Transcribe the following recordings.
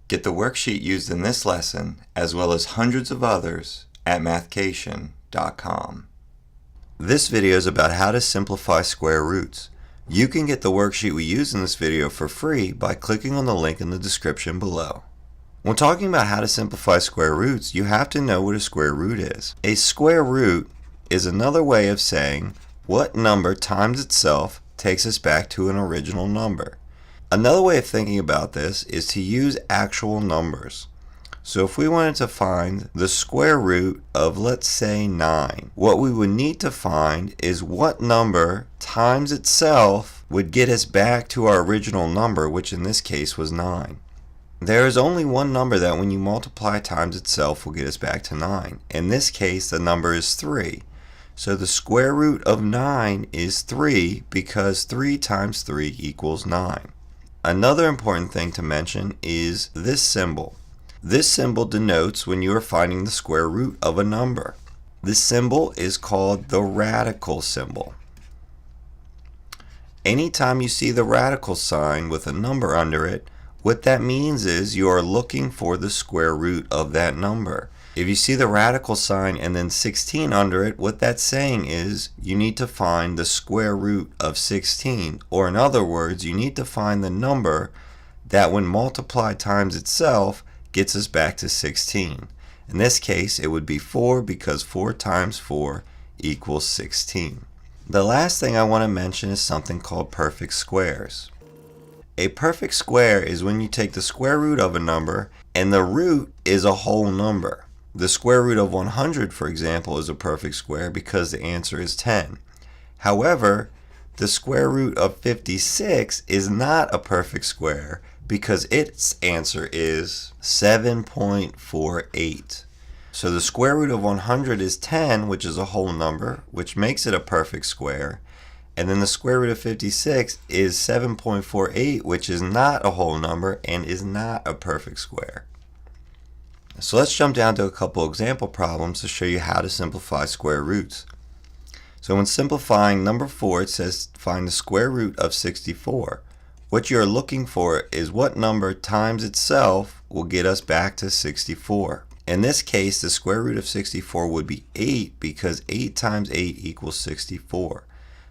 Get the worksheet used in this lesson, as well as hundreds of others, at Mathcation.com. This video is about how to simplify square roots. You can get the worksheet we use in this video for free by clicking on the link in the description below. When talking about how to simplify square roots, you have to know what a square root is. A square root is another way of saying what number times itself takes us back to an original number. Another way of thinking about this is to use actual numbers. So if we wanted to find the square root of, let's say, 9, what we would need to find is what number times itself would get us back to our original number, which in this case was 9. There is only one number that when you multiply times itself will get us back to 9. In this case, the number is 3. So the square root of 9 is 3 because 3 times 3 equals 9. Another important thing to mention is this symbol. This symbol denotes when you are finding the square root of a number. This symbol is called the radical symbol. Anytime you see the radical sign with a number under it, what that means is you are looking for the square root of that number. If you see the radical sign and then 16 under it, what that's saying is you need to find the square root of 16. Or in other words, you need to find the number that when multiplied times itself gets us back to 16. In this case, it would be 4 because 4 times 4 equals 16. The last thing I want to mention is something called perfect squares. A perfect square is when you take the square root of a number and the root is a whole number. The square root of 100, for example, is a perfect square because the answer is 10. However, the square root of 56 is not a perfect square because its answer is 7.48. So the square root of 100 is 10, which is a whole number, which makes it a perfect square. And then the square root of 56 is 7.48, which is not a whole number and is not a perfect square. So let's jump down to a couple example problems to show you how to simplify square roots. So when simplifying number 4, it says find the square root of 64. What you're looking for is what number times itself will get us back to 64. In this case, the square root of 64 would be 8 because 8 times 8 equals 64.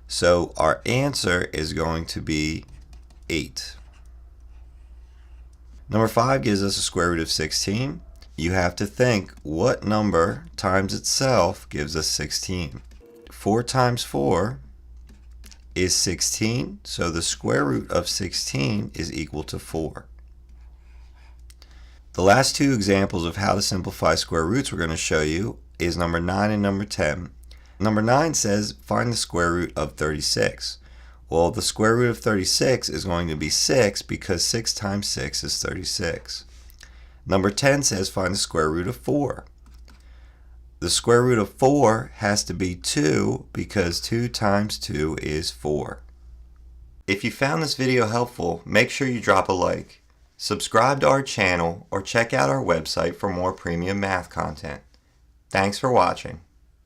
So our answer is going to be 8. Number 5 gives us a square root of 16. You have to think what number times itself gives us 16. 4 times 4 is 16, so the square root of 16 is equal to 4. The last two examples of how to simplify square roots we're going to show you is number 9 and number 10. Number 9 says find the square root of 36. Well, the square root of 36 is going to be 6 because 6 times 6 is 36. Number 10 says find the square root of 4. The square root of 4 has to be 2 because 2 times 2 is 4. If you found this video helpful, make sure you drop a like, subscribe to our channel, or check out our website for more premium math content. Thanks for watching.